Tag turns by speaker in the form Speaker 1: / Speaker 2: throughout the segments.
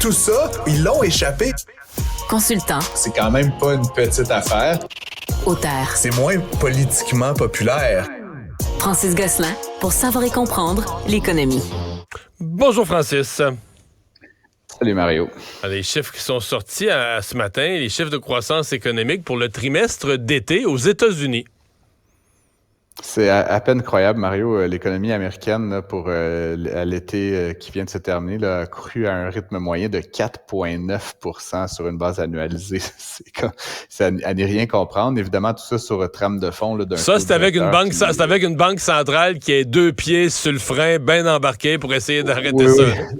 Speaker 1: tout ça, ils l'ont échappé.
Speaker 2: Consultant.
Speaker 1: C'est quand même pas une petite affaire.
Speaker 2: Auteur.
Speaker 1: C'est moins politiquement populaire.
Speaker 2: Francis Gosselin, pour savoir et comprendre l'économie.
Speaker 3: Bonjour Francis.
Speaker 4: Salut Mario.
Speaker 3: Les chiffres qui sont sortis ce matin, les chiffres de croissance économique pour le trimestre d'été aux États-Unis.
Speaker 4: C'est à peine croyable, Mario. L'économie américaine, là, pour à l'été qui vient de se terminer, là, a cru à un rythme moyen de 4,9 % sur une base annualisée. C'est à n'y rien comprendre. Évidemment, tout ça sur trame de fond. Là,
Speaker 3: Ça, c'est avec une banque centrale qui est 2 pieds sur le frein, bien embarqué pour essayer d'arrêter ça.
Speaker 4: Oui.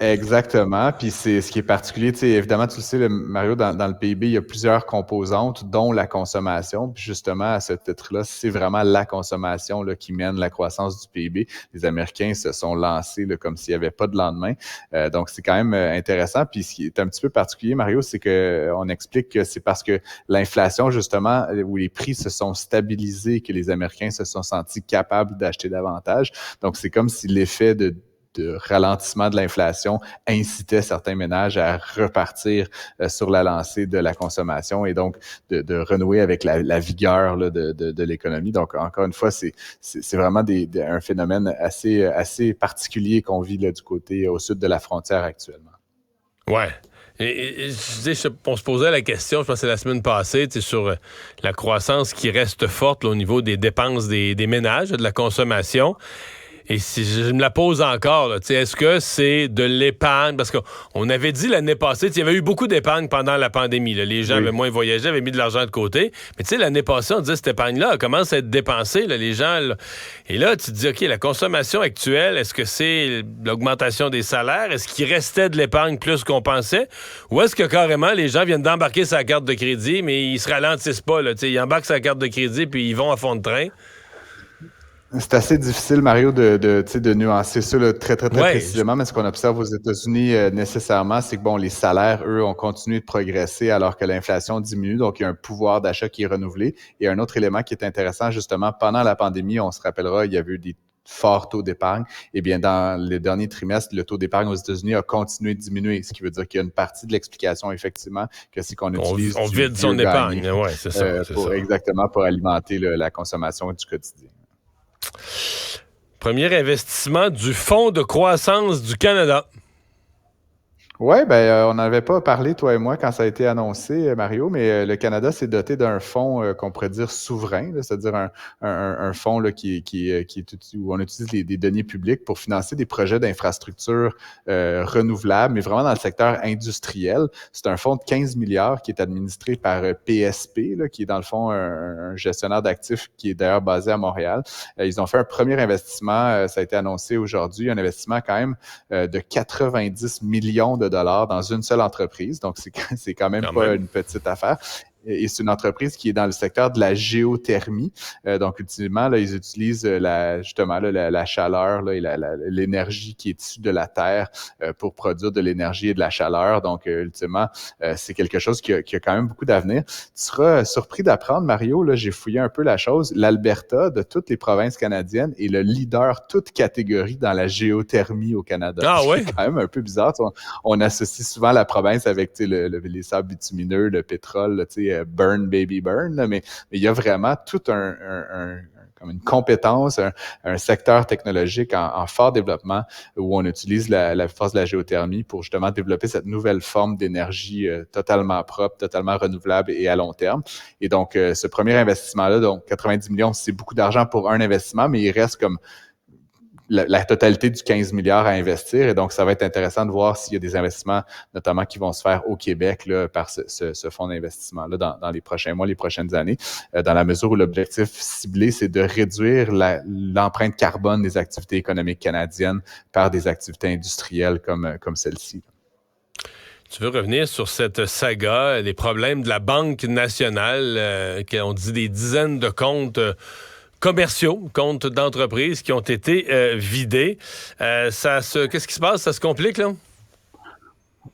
Speaker 4: Exactement. Puis c'est ce qui est particulier, tu sais, évidemment, tu le sais, Mario, dans le PIB, il y a plusieurs composantes, dont la consommation. Puis justement, à ce titre-là, c'est vraiment la consommation là, qui mène la croissance du PIB. Les Américains se sont lancés là, comme s'il n'y avait pas de lendemain. Donc, c'est quand même intéressant. Puis ce qui est un petit peu particulier, Mario, c'est que on explique que c'est parce que l'inflation, justement, où les prix se sont stabilisés, que les Américains se sont sentis capables d'acheter davantage. Donc, c'est comme si l'effet de ralentissement de l'inflation incitait certains ménages à repartir sur la lancée de la consommation et donc de renouer avec la vigueur là, de l'économie. Donc, encore une fois, c'est vraiment un phénomène assez particulier qu'on vit là, du côté au sud de la frontière actuellement.
Speaker 3: Ouais. On se posait la question, je pense que c'est la semaine passée, sur la croissance qui reste forte là, au niveau des dépenses des ménages, de la consommation. Et si je me la pose encore, là, est-ce que c'est de l'épargne? Parce qu'on avait dit l'année passée, il y avait eu beaucoup d'épargne pendant la pandémie. Là. Les gens avaient moins voyagé, avaient mis de l'argent de côté. Mais l'année passée, on disait cette épargne-là commence à être dépensée. Là, les gens. Là. Et là, tu te dis, OK, la consommation actuelle, est-ce que c'est l'augmentation des salaires? Est-ce qu'il restait de l'épargne plus qu'on pensait? Ou est-ce que carrément, les gens viennent d'embarquer sa carte de crédit, mais ils se ralentissent pas? Là, ils embarquent sa carte de crédit puis ils vont à fond de train?
Speaker 4: C'est assez difficile, Mario, de nuancer ça là, très précisément, mais ce qu'on observe aux États-Unis nécessairement, c'est que bon, les salaires, eux, ont continué de progresser alors que l'inflation diminue, donc il y a un pouvoir d'achat qui est renouvelé. Et un autre élément qui est intéressant, justement, pendant la pandémie, on se rappellera, il y avait eu des forts taux d'épargne. Eh bien, dans les derniers trimestres, le taux d'épargne aux États-Unis a continué de diminuer, ce qui veut dire qu'il y a une partie de l'explication, effectivement, que c'est qu'on utilise
Speaker 3: on vide son épargne, ouais, c'est ça.
Speaker 4: Exactement, pour alimenter la consommation du quotidien.
Speaker 3: Premier investissement du Fonds de croissance du Canada.
Speaker 4: Oui, on n'avait pas parlé, toi et moi, quand ça a été annoncé, Mario, mais le Canada s'est doté d'un fonds qu'on pourrait dire souverain, là, c'est-à-dire un fonds là, où on utilise des deniers publics pour financer des projets d'infrastructures renouvelables, mais vraiment dans le secteur industriel. C'est un fonds de 15 milliards qui est administré par PSP, là, qui est dans le fond un gestionnaire d'actifs qui est d'ailleurs basé à Montréal. Ils ont fait un premier investissement, ça a été annoncé aujourd'hui, un investissement quand même de 90 millions de dollars dans une seule entreprise. Donc, c'est quand même pas une petite affaire. Et c'est une entreprise qui est dans le secteur de la géothermie. Donc, ultimement, là, ils utilisent la chaleur là, et l'énergie qui est issue de la Terre pour produire de l'énergie et de la chaleur. Donc, ultimement, c'est quelque chose qui a quand même beaucoup d'avenir. Tu seras surpris d'apprendre, Mario, là, j'ai fouillé un peu la chose. L'Alberta, de toutes les provinces canadiennes, est le leader toute catégorie dans la géothermie au Canada.
Speaker 3: Ah ouais?
Speaker 4: C'est quand même un peu bizarre. On associe souvent la province avec les sables bitumineux, le pétrole, là, burn, baby, burn, là, mais il y a vraiment tout comme une compétence, un secteur technologique en fort développement où on utilise la force de la géothermie pour justement développer cette nouvelle forme d'énergie totalement propre, totalement renouvelable et à long terme. Et donc, ce premier investissement-là, donc 90 millions, c'est beaucoup d'argent pour un investissement, mais il reste comme la totalité du 15 milliards à investir. Et donc, ça va être intéressant de voir s'il y a des investissements, notamment qui vont se faire au Québec là, par ce fonds d'investissement-là dans les prochains mois, les prochaines années, dans la mesure où l'objectif ciblé, c'est de réduire l'empreinte carbone des activités économiques canadiennes par des activités industrielles comme celle-ci.
Speaker 3: Tu veux revenir sur cette saga, les problèmes de la Banque nationale, on dit des dizaines de comptes commerciaux, comptes d'entreprises qui ont été vidés. Qu'est-ce qui se passe? Ça se complique, là?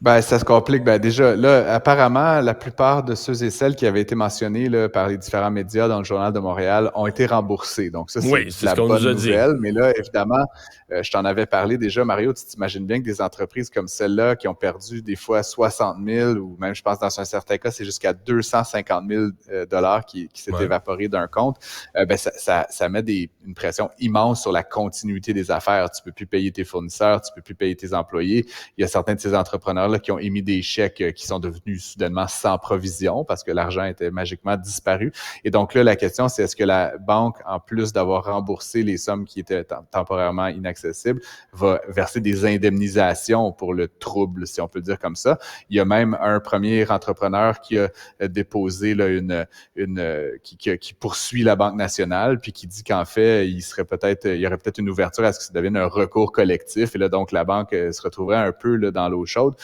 Speaker 4: Ben, ça se complique. Ben, déjà, là, apparemment, la plupart de ceux et celles qui avaient été mentionnés là, par les différents médias dans le Journal de Montréal ont été remboursés. Donc, ça,
Speaker 3: Oui,
Speaker 4: c'est
Speaker 3: c'est
Speaker 4: la
Speaker 3: ce qu'on
Speaker 4: bonne
Speaker 3: nous a dit.
Speaker 4: nouvelle. Mais là, évidemment, je t'en avais parlé déjà, Mario, tu t'imagines bien que des entreprises comme celle-là qui ont perdu des fois 60 000 ou même, je pense, dans un certain cas, c'est jusqu'à 250 000 dollars qui s'est évaporé d'un compte, ben, ça met une pression immense sur la continuité des affaires. Tu peux plus payer tes fournisseurs, tu peux plus payer tes employés. Il y a certains de ces entrepreneurs-là qui ont émis des chèques qui sont devenus soudainement sans provision parce que l'argent était magiquement disparu. Et donc là, la question, c'est est-ce que la banque, en plus d'avoir remboursé les sommes qui étaient temporairement inaccessibles, va verser des indemnisations pour le trouble, si on peut le dire comme ça. Il y a même un premier entrepreneur qui a déposé là, qui poursuit la Banque nationale, puis qui dit qu'en fait, il y aurait peut-être une ouverture à ce que ça devienne un recours collectif. Et là, donc, la banque se retrouverait un peu là, dans l'eau chaude.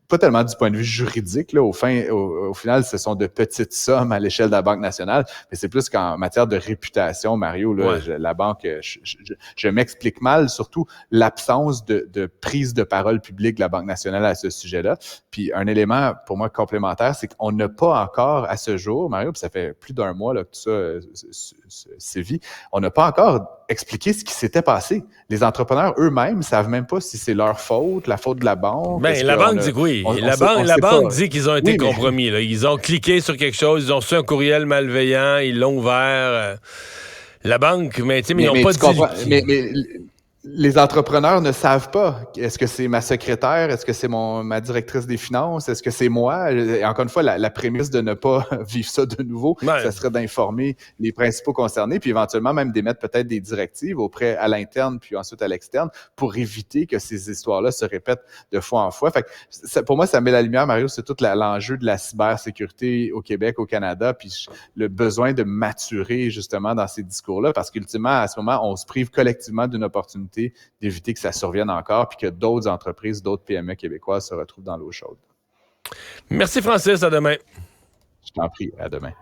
Speaker 4: Pas tellement du point de vue juridique, là, au final, ce sont de petites sommes à l'échelle de la Banque nationale, mais c'est plus qu'en matière de réputation, Mario, là, la banque, je m'explique mal, surtout l'absence de prise de parole publique de la Banque nationale à ce sujet-là. Puis un élément, pour moi, complémentaire, c'est qu'on n'a pas encore, à ce jour, Mario, puis ça fait plus d'un mois là, que tout ça sévit, on n'a pas encore expliqué ce qui s'était passé. Les entrepreneurs eux-mêmes savent même pas si c'est leur faute, la faute de la banque.
Speaker 3: Ben, la banque dit que oui. La banque dit qu'ils ont été compromis. Là. Ils ont cliqué sur quelque chose, ils ont reçu un courriel malveillant, ils l'ont ouvert. La banque, mais ils n'ont pas dit...
Speaker 4: Mais les entrepreneurs ne savent pas. Est-ce que c'est ma secrétaire? Est-ce que c'est ma directrice des finances? Est-ce que c'est moi? Et encore une fois, la prémisse de ne pas vivre ça de nouveau, ça serait d'informer les principaux concernés, puis éventuellement même d'émettre peut-être des directives à l'interne, puis ensuite à l'externe, pour éviter que ces histoires-là se répètent de fois en fois. Fait que pour moi, ça met la lumière, Mario, c'est tout l'enjeu de la cybersécurité au Québec, au Canada, puis le besoin de maturer justement dans ces discours-là, parce qu'ultimement, à ce moment, on se prive collectivement d'une opportunité d'éviter que ça survienne encore puis que d'autres entreprises, d'autres PME québécoises se retrouvent dans l'eau chaude.
Speaker 3: Merci Francis, à demain.
Speaker 4: Je t'en prie, à demain.